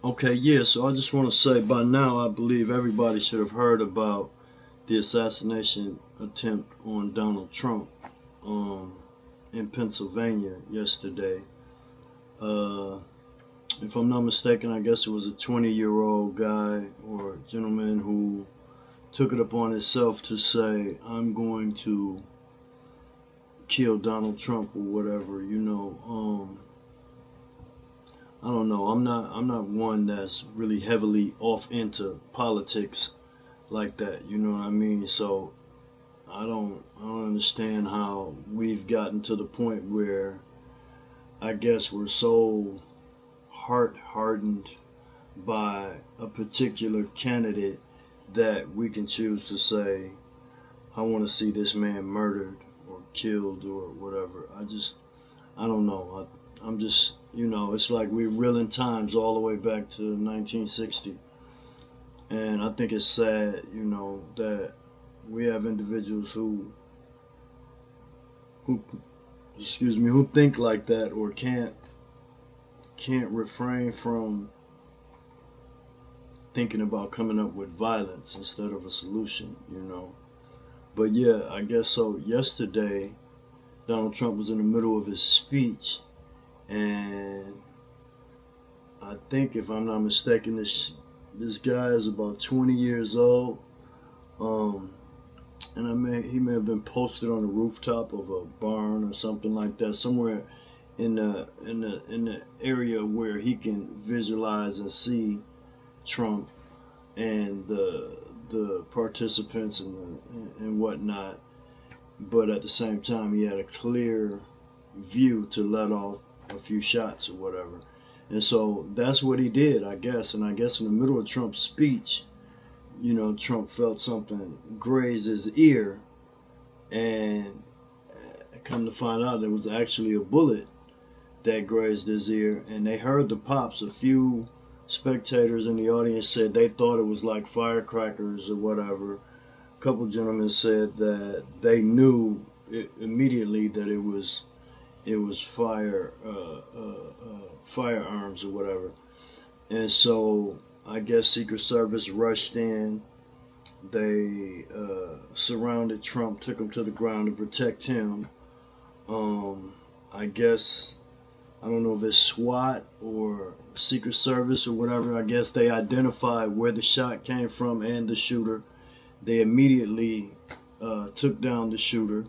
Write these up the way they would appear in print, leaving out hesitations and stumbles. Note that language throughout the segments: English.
Okay, yeah, so I just want to say by now I believe everybody should have heard about the assassination attempt on Donald Trump um, in Pennsylvania yesterday. Uh, if I'm not mistaken, I guess it was a 20-year-old guy or gentleman who took it upon himself to say, I'm going to kill Donald Trump or whatever, I don't know. I'm not one that's really heavily off into politics like that. You know what I mean? So I don't understand how we've gotten to the point where I guess we're so heart hardened by a particular candidate that we can choose to say, I want to see this man murdered or killed or whatever. I don't know. I'm just, it's like we're reeling times all the way back to 1960. And I think it's sad, that we have individuals who excuse me, who think like that or can't refrain from thinking about coming up with violence instead of a solution. But yeah, I guess so. Yesterday, Donald Trump was in the middle of his speech, and I think, if I'm not mistaken, this guy is about 20 years old. And he may have been posted on the rooftop of a barn or something like that, somewhere in the area where he can visualize and see Trump and the participants and whatnot. But at the same time, he had a clear view to let off a few shots or whatever. And so that's what he did, I guess. And I guess in the middle of Trump's speech, Trump felt something graze his ear, and come to find out there was actually a bullet that grazed his ear, and they heard the pops. A few spectators in the audience said they thought it was like firecrackers or whatever. A couple gentlemen said that they knew immediately that it was firearms or whatever. And so I guess Secret Service rushed in. They surrounded Trump, took him to the ground to protect him. I guess, I don't know if it's SWAT or Secret Service or whatever. I guess they identified where the shot came from and the shooter. They immediately took down the shooter.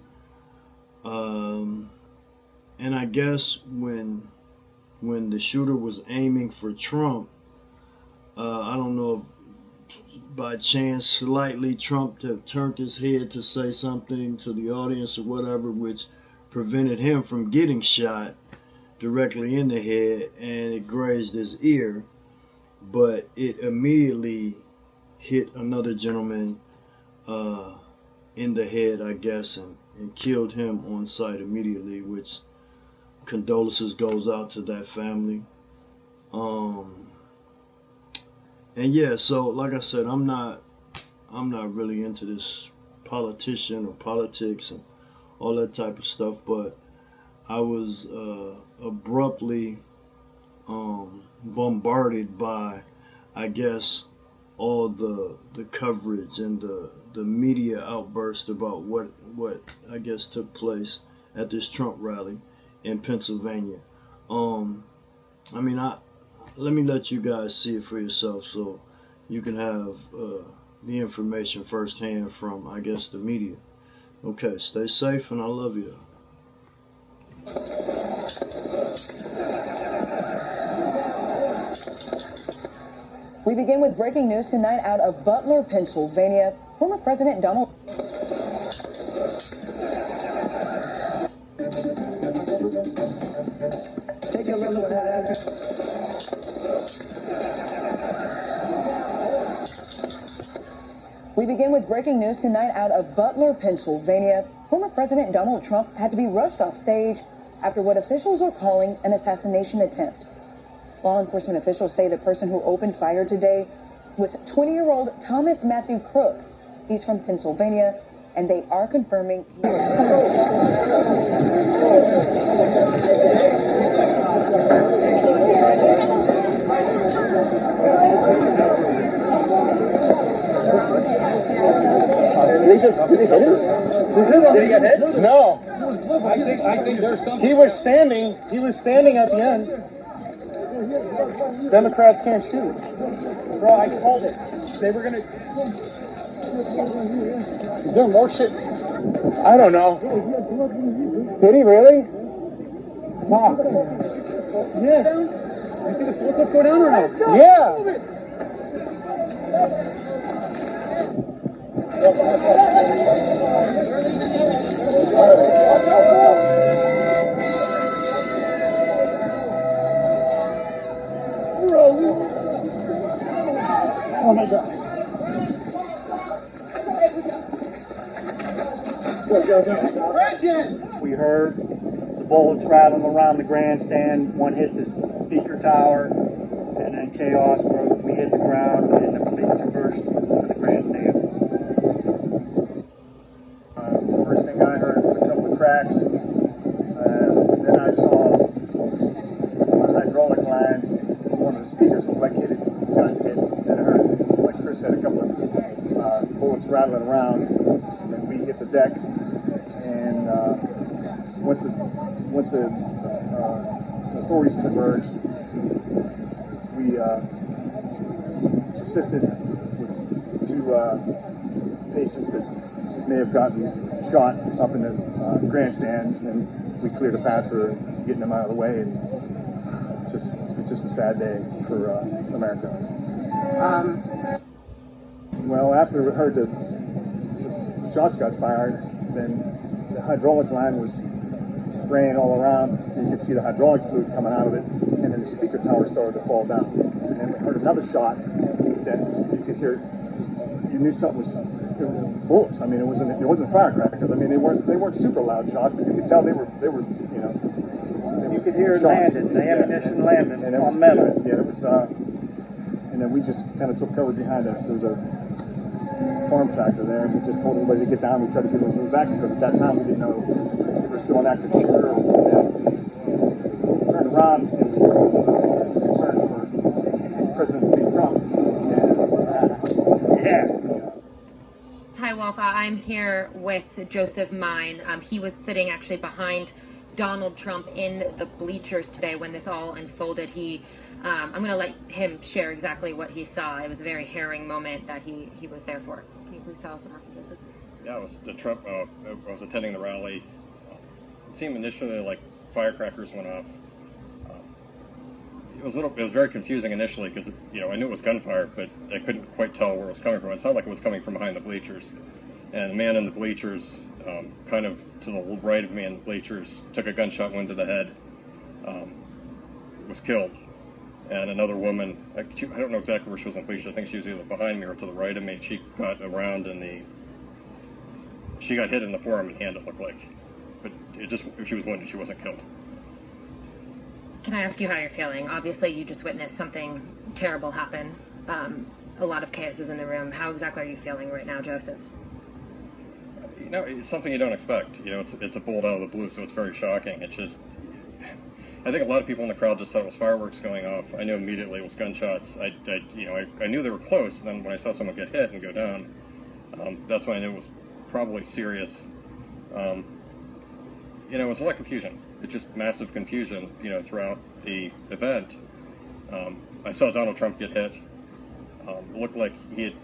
And I guess when the shooter was aiming for Trump, I don't know if by chance slightly Trump had turned his head to say something to the audience or whatever, which prevented him from getting shot directly in the head, and it grazed his ear. But it immediately hit another gentleman in the head, I guess, and killed him on sight immediately, which condolences goes out to that family. And yeah, so like I said, I'm not really into this politician or politics and all that type of stuff, but I was abruptly bombarded by, I guess, all the coverage and the media outburst about what I guess took place at this Trump rally in Pennsylvania. Let me let you guys see it for yourself, so you can have the information firsthand from, I guess, the media. Okay, stay safe, and I love you. We begin with breaking news tonight out of Butler, Pennsylvania. Former President Donald. Take a look at that. We begin with breaking news tonight out of Butler, Pennsylvania. Former President Donald Trump had to be rushed off stage after what officials are calling an assassination attempt. Law enforcement officials say the person who opened fire today was 20-year-old Thomas Matthew Crooks. He's from Pennsylvania, and they are confirming he was Did he get hit? No. I think there's something. He was standing at the end. Democrats can't shoot. Bro, I called it. They were gonna. Is there more shit? I don't know. Did he really? Wow. Yeah. You see the slow clip go down or no? Yeah. Oh my God. We heard the bullets rattling around the grandstand. One hit the speaker tower, and then chaos broke. We hit the ground, and the police converged to the grandstands. The first thing I heard was a couple of cracks. Then I saw a hydraulic line. One of the speakers looked like it got hit. Then I heard, like Chris said, a couple of bullets rattling around. And then we hit the deck. And once the authorities converged, we assisted with two patients that may have gotten shot up in the grandstand, and we cleared a path for getting them out of the way. And it's just a sad day for America. Well, after we heard the shots got fired, then the hydraulic line was spraying all around. You could see the hydraulic fluid coming out of it, and then the speaker tower started to fall down. And then we heard another shot that you could hear. You knew something was. It was bullets. I mean, it wasn't firecrackers. I mean, they weren't super loud shots, but you could tell they were You could hear it landing, the ammunition landing on metal. Yeah, it was. And then we just kind of took cover behind it. There was a farm tractor there, and we just told everybody to get down. We tried to get them back because at that time we didn't know if we were still an active shooter. And turned around and we were concerned for President to be Trump. And yeah. Hi, Wolf. I'm here with Joseph Mine. He was sitting actually behind Donald Trump in the bleachers today when this all unfolded. I'm going to let him share exactly what he saw. It was a very harrowing moment that he was there for. Can you please tell us what happened, Joseph? Yeah, it was the Trump. I was attending the rally. It seemed initially like firecrackers went off. It was very confusing initially because I knew it was gunfire, but I couldn't quite tell where it was coming from. It sounded like it was coming from behind the bleachers, and the man in the bleachers, kind of to the right of me in the bleachers, took a gunshot wound to the head, was killed, and another woman, I don't know exactly where she was in the bleachers. I think she was either behind me or to the right of me. She got around she got hit in the forearm and hand, it looked like, but she was wounded. She wasn't killed. Can I ask you how you're feeling? Obviously, you just witnessed something terrible happen. A lot of chaos was in the room. How exactly are you feeling right now, Joseph? It's something you don't expect. It's a bolt out of the blue, so it's very shocking. It's just, I think a lot of people in the crowd just thought it was fireworks going off. I knew immediately it was gunshots. I knew they were close, and then when I saw someone get hit and go down, that's when I knew it was probably serious. It was a lot of confusion. It's just massive confusion, throughout the event. I saw Donald Trump get hit. It looked like he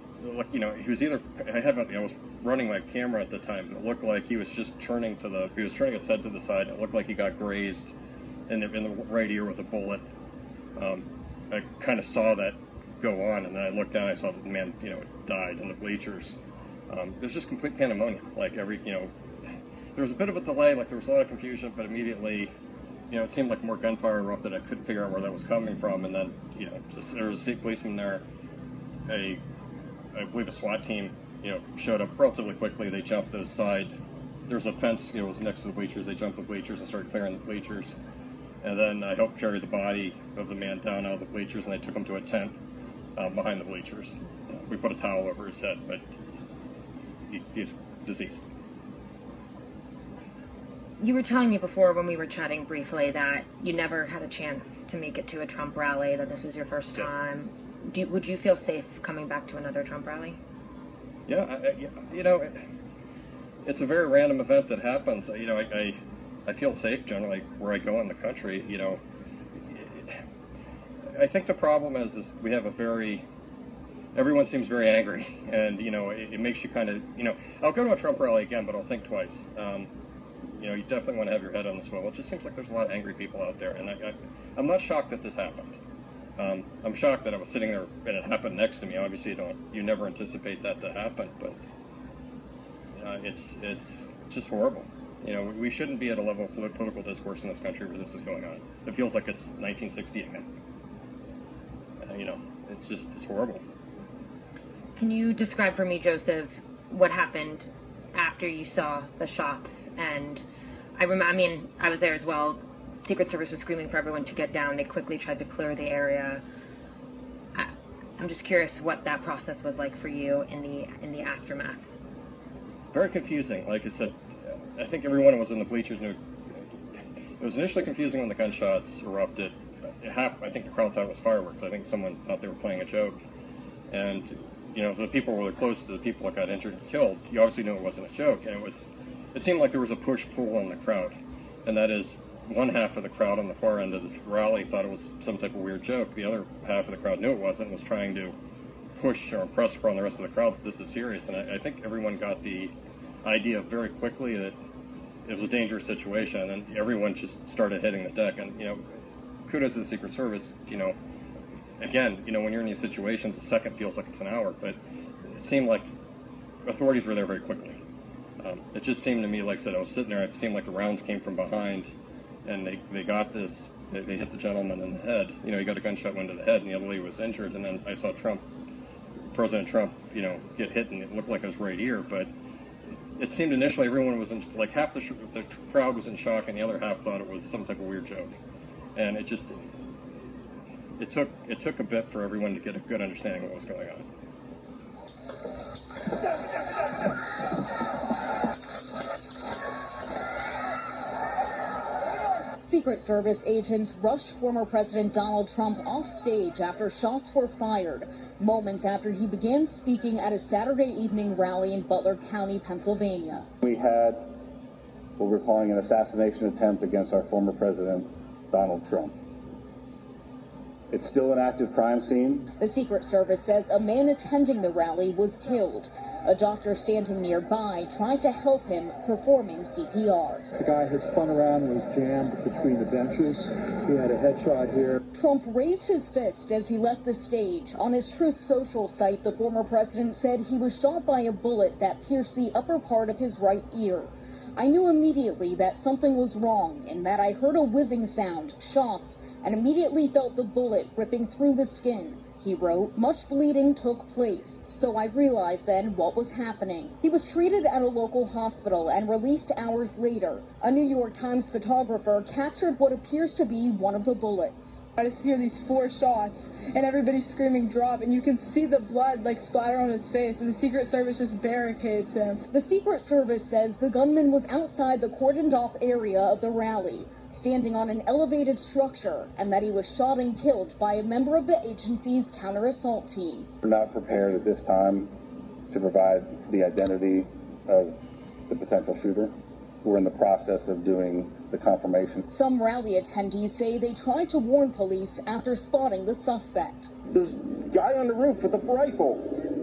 was either, I was running my camera at the time, but it looked like he was just turning his head to the side. It looked like he got grazed in the right ear with a bullet. I kind of saw that go on, and then I looked down, I saw the man, died in the bleachers. It was just complete pandemonium. Like there was a bit of a delay, like there was a lot of confusion, but immediately, it seemed like more gunfire erupted. I couldn't figure out where that was coming from, and then, there was a state policeman there. I believe a SWAT team, showed up relatively quickly. They jumped to the side. There was a fence, it was next to the bleachers. They jumped the bleachers and started clearing the bleachers. And then I helped carry the body of the man down out of the bleachers, and they took him to a tent behind the bleachers. We put a towel over his head, but he's deceased. You were telling me before when we were chatting briefly that you never had a chance to make it to a Trump rally, that this was your first time. Yes. Would you feel safe coming back to another Trump rally? Yeah, it's a very random event that happens. You know, I feel safe generally where I go in the country. You know, I think the problem is we have everyone seems very angry, and you know, it makes you kind of, you know, I'll go to a Trump rally again, but I'll think twice. You know, you definitely want to have your head on the swivel. It just seems like there's a lot of angry people out there, and I'm not shocked that this happened. I'm shocked that I was sitting there and it happened next to me. Obviously, you never anticipate that to happen, but it's just horrible. You know, we shouldn't be at a level of political discourse in this country where this is going on. It feels like it's 1960 again. You know, it's horrible. Can you describe for me, Joseph, what happened after you saw the shots? And I mean, I was there as well. Secret Service was screaming for everyone to get down. They quickly tried to clear the area. I'm just curious what that process was like for you in the aftermath. Very confusing. Like I said, I think everyone who was in the bleachers knew. It was initially confusing when the gunshots erupted. I think the crowd thought it was fireworks. I think someone thought they were playing a joke. And, you know, the people who were close to the people that got injured and killed, you obviously knew it wasn't a joke. And it seemed like there was a push-pull in the crowd. And that is, one half of the crowd on the far end of the rally thought it was some type of weird joke. The other half of the crowd knew it wasn't and was trying to push or impress upon the rest of the crowd that this is serious. And I think everyone got the idea very quickly that it was a dangerous situation, and everyone just started hitting the deck. And, you know, kudos to the Secret Service. You know, again, you know, when you're in these situations, a second feels like it's an hour, but it seemed like authorities were there very quickly. It just seemed to me, like I said, I was sitting there, it seemed like the rounds came from behind, and they got this, they hit the gentleman in the head. You know, he got a gunshot wound to the head, and the other lady was injured, and then I saw President Trump, you know, get hit, and it looked like it was right ear, but it seemed initially everyone was like half the crowd was in shock, and the other half thought it was some type of weird joke. And it took a bit for everyone to get a good understanding of what was going on. Secret Service agents rushed former President Donald Trump off stage after shots were fired, moments after he began speaking at a Saturday evening rally in Butler County, Pennsylvania. We had what we're calling an assassination attempt against our former president, Donald Trump. It's still an active crime scene. The Secret Service says a man attending the rally was killed. A doctor standing nearby tried to help him, performing CPR. The guy had spun around and was jammed between the benches. He had a headshot here. Trump raised his fist as he left the stage. On his Truth Social site, the former president said he was shot by a bullet that pierced the upper part of his right ear. I knew immediately that something was wrong and that I heard a whizzing sound, shots, and immediately felt the bullet ripping through the skin. He wrote, much bleeding took place, so I realized then what was happening. He was treated at a local hospital and released hours later. A New York Times photographer captured what appears to be one of the bullets. I just hear these 4 shots and everybody's screaming drop, and you can see the blood like splatter on his face, and the Secret Service just barricades him. The Secret Service says the gunman was outside the cordoned off area of the rally, standing on an elevated structure, and that he was shot and killed by a member of the agency's counter-assault team. We're not prepared at this time to provide the identity of the potential shooter. We're in the process of doing the confirmation. Some rally attendees say they tried to warn police after spotting the suspect. There's a guy on the roof with a rifle,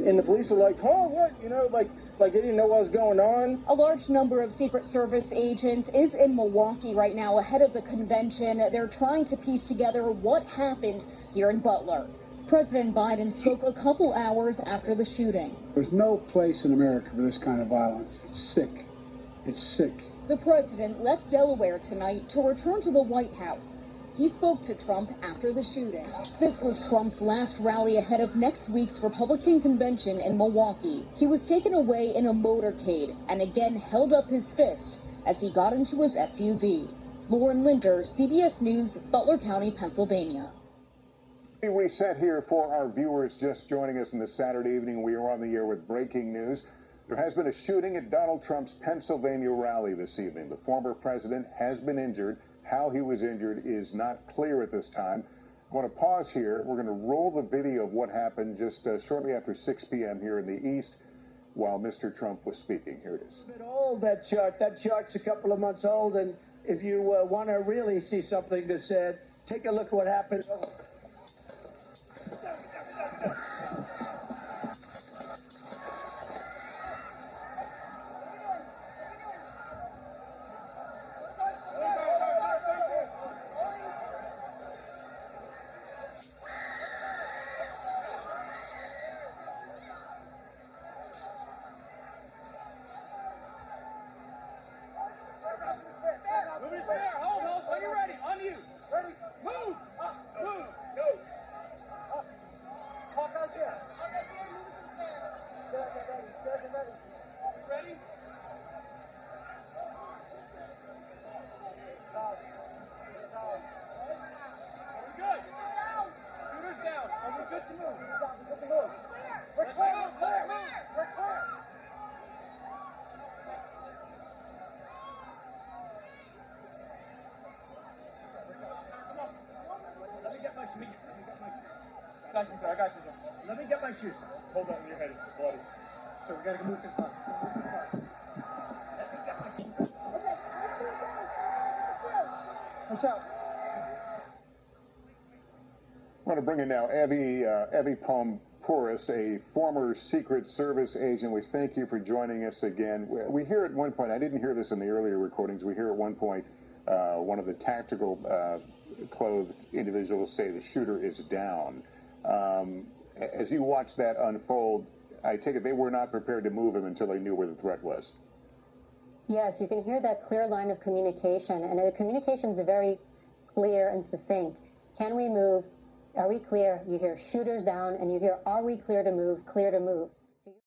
and the police are like, oh, what? You know, like they didn't know what was going on. A large number of Secret Service agents is in Milwaukee right now ahead of the convention. They're trying to piece together what happened here in Butler. President Biden spoke a couple hours after the shooting. There's no place in America for this kind of violence. It's sick. It's sick. The president left Delaware tonight to return to the White House. He spoke to Trump after the shooting. This was Trump's last rally ahead of next week's Republican convention in Milwaukee. He was taken away in a motorcade and again held up his fist as he got into his SUV. Lauren Linder, CBS News, Butler County, Pennsylvania. We reset here for our viewers just joining us in this Saturday evening. We are on the air with breaking news. There has been a shooting at Donald Trump's Pennsylvania rally this evening. The former president has been injured. How he was injured is not clear at this time. I want to pause here. We're going to roll the video of what happened just shortly after 6 p.m. here in the East. while Mr. Trump was speaking. Here it is. A bit old, that chart. That chart's a couple of months old, and if you want to really see something that's said, take a look at what happened. Hold, when you're ready, on you. Ready? Move! Move! Go! Hawkeye's here. Hawkeye's here, move to the stand. Get ready. Ready? We're good. Shooter's down. Are we good to move? Good to move. We're clear. We're clear. We're clear. Let me get my shoes. Got you, sir. I got you, sir. Let me get my shoes. Hold on, your head is bloody. So we got to move to the bus. Move to the bus. Let me get my shoes. Okay, watch out. I want to bring in now Evie Pompouris, a former Secret Service agent. We thank you for joining us again. We hear at one point, I didn't hear this in the earlier recordings, we hear at one point one of the tactical clothed individuals say the shooter is down. As you watch that unfold, I take it they were not prepared to move him until they knew where the threat was. Yes, you can hear that clear line of communication, and the communication is very clear and succinct. Can we move? Are we clear? You hear shooters down, and you hear, are we clear to move? Clear to move.